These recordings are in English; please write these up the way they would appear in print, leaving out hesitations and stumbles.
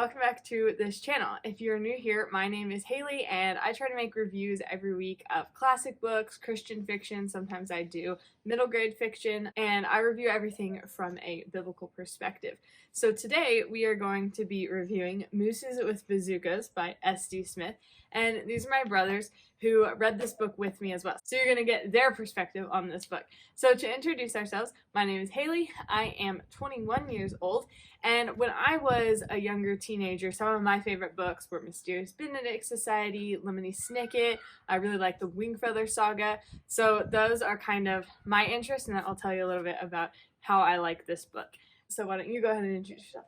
welcome back to this channel. If you're new here, my name is Haley and I try to make reviews every week of classic books, Christian fiction, sometimes I do middle grade fiction, and I review everything from a biblical perspective. So today we are going to be reviewing Mooses with Bazookas by S.D. Smith, and these are my brothers who read this book with me as well. So you're going to get their perspective on this book. So to introduce ourselves, my name is Haley, I am 21 years old, and when I was a younger teenager, some of my favorite books were Mysterious Benedict Society, Lemony Snicket. I really like the Wingfeather Saga. So those are kind of my interests, and I'll tell you a little bit about how I like this book. So why don't you go ahead and introduce yourself?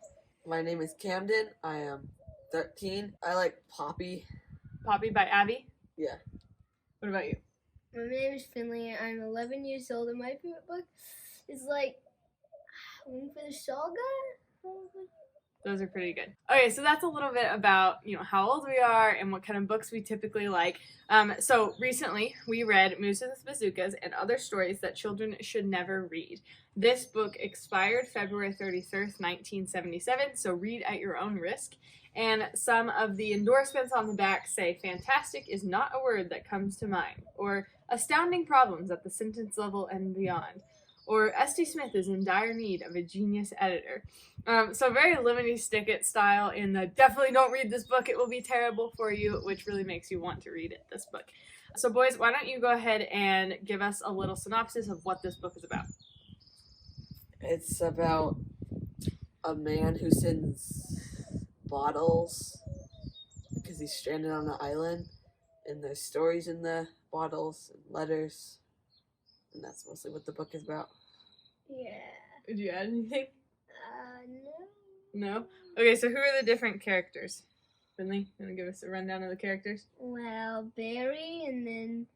My name is Camden. I am 13. I like Poppy. Poppy by Abby? Yeah. What about you? My name is Finley. I'm 11 years old, and my favorite book is like Wingfeather Saga. Those are pretty good. Okay, so that's a little bit about, how old we are and what kind of books we typically like. So recently we read Mooses with Bazookas and Other Stories That Children Should Never Read. This book expired February 31st, 1977, so read at your own risk. And some of the endorsements on the back say, "Fantastic is not a word that comes to mind," or "Astounding problems at the sentence level and beyond," or "S.D. Smith is in dire need of a genius editor." So very Lemony Snicket style in the definitely don't read this book, it will be terrible for you, which really makes you want to read it, this book. So boys, why don't you go ahead and give us a little synopsis of what this book is about. It's about a man who sends bottles because he's stranded on an island, and there's stories in the bottles and letters, and that's mostly what the book is about. Yeah. Did you add anything? No. No? Okay, so who are the different characters? Finley, you want to give us a rundown of the characters? Well, Barry, and then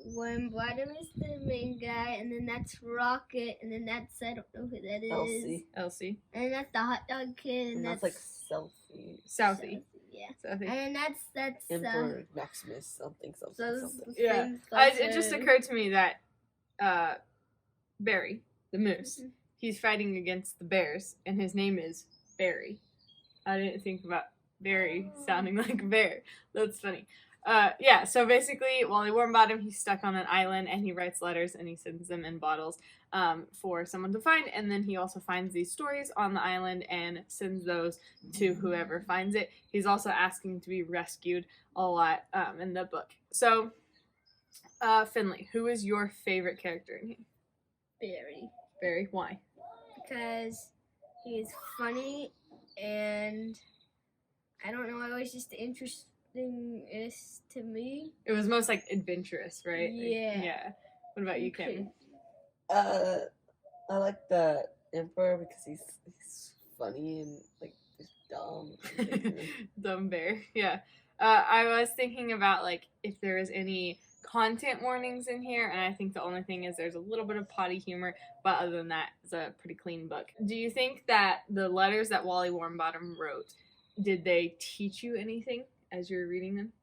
Warren Bottom is the main guy, and then that's Rocket, and then that's, I don't know who that is. Elsie. And that's the hot dog kid, And that's like Selfie. Southie. Yeah. Southie. And then that's Emperor Maximus, something. those Yeah. things It just occurred to me that Barry, the moose, he's fighting against the bears, and his name is Barry. I didn't think about Barry sounding like a bear. That's funny. Yeah, so basically, Wally Warmbottom, he's stuck on an island, and he writes letters, and he sends them in bottles for someone to find, and then he also finds these stories on the island and sends those to whoever finds it. He's also asking to be rescued a lot in the book. So, Finley, who is your favorite character in here? Barry. Barry, why? Because he's funny, and I don't know, it was just interesting to me. It was most like adventurous, right? Yeah. Yeah. What about you, Kim? I like the Emperor because he's funny and like just dumb. Dumb bear. Yeah. I was thinking about like if there is any content warnings in here, and I think the only thing is there's a little bit of potty humor, but other than that, it's a pretty clean book. Do you think that the letters that Wally Warmbottom wrote, did they teach you anything as you were reading them?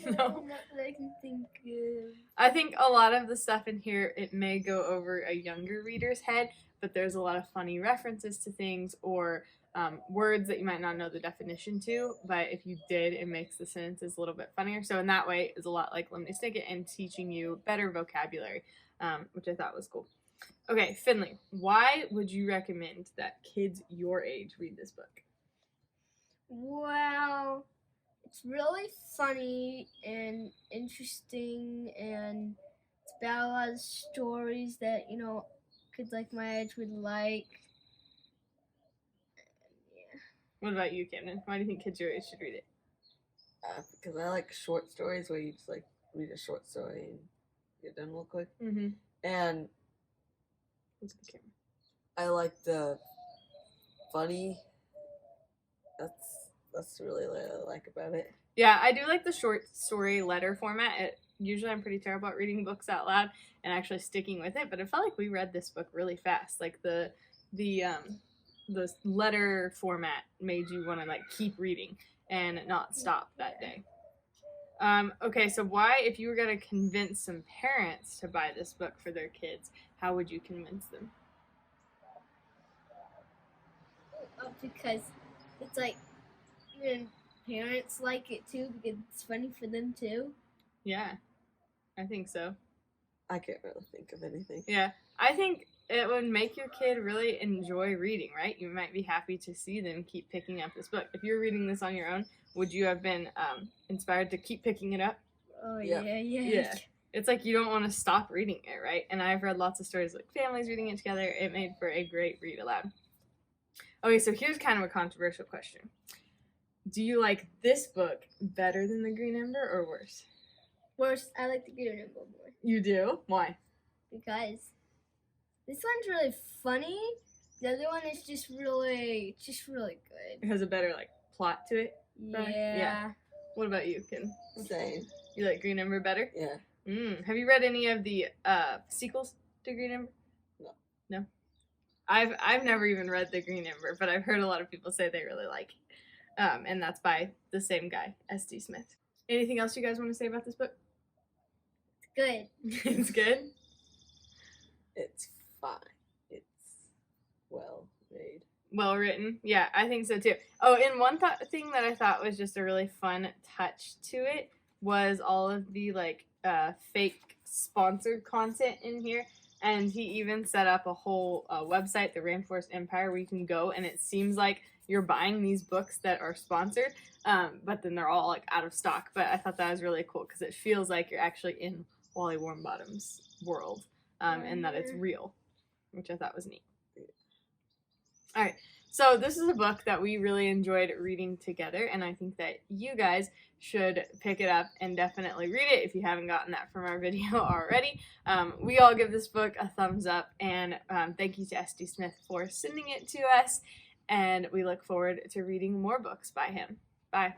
No. Not that I can think of. I think a lot of the stuff in here, it may go over a younger reader's head, but there's a lot of funny references to things or words that you might not know the definition to, but if you did, it makes the sentences a little bit funnier. So in that way, it's a lot like Lemony Snicket and teaching you better vocabulary, which I thought was cool. Okay, Finley, why would you recommend that kids your age read this book? Well, it's really funny and interesting, and it's about a lot of stories that, kids like my age would like. Yeah. What about you, Camden? Why do you think kids your age should read it? Because I like short stories where you just like read a short story and get done real quick. Mm-hmm. And I like the funny. That's really what I like about it. Yeah, I do like the short story letter format. Usually I'm pretty terrible at reading books out loud and actually sticking with it, but I felt like we read this book really fast. Like the letter format made you want to like keep reading and not stop that day. Okay, so why, if you were going to convince some parents to buy this book for their kids, how would you convince them? because it's like even parents like it too because it's funny for them too. Yeah, I think so. I can't really think of anything. Yeah, I think it would make your kid really enjoy reading, right? You might be happy to see them keep picking up this book. If you were reading this on your own, would you have been inspired to keep picking it up? Oh Yeah. yeah. It's like you don't want to stop reading it, right? And I've read lots of stories like families reading it together. It made for a great read aloud. Okay, so here's kind of a controversial question. Do you like this book better than The Green Ember or worse? Worse, I like the Green Ember more You do? Why? because this one's really funny. The other one is just really good. It has a better like plot to it. Right? Yeah. What about you, Ken? Same. You like Green Ember better? Yeah. Have you read any of the sequels to Green Ember? No. No? I've never even read The Green Ember, but I've heard a lot of people say they really like it. And that's by the same guy, S.D. Smith. Anything else you guys want to say about this book? It's good. It's good? It's fine. It's well made. Well written. Yeah, I think so too. Oh, and one thing that I thought was just a really fun touch to it was all of the like fake sponsored content in here. And he even set up a whole website, the Rainforest Empire, where you can go and it seems like you're buying these books that are sponsored, but then they're all like out of stock. But I thought that was really cool because it feels like you're actually in Wally Warmbottom's world, and that it's real, which I thought was neat. All right, so this is a book that we really enjoyed reading together, and I think that you guys should pick it up and definitely read it if you haven't gotten that from our video already. We all give this book a thumbs up, and thank you to S.D. Smith for sending it to us, and we look forward to reading more books by him. Bye.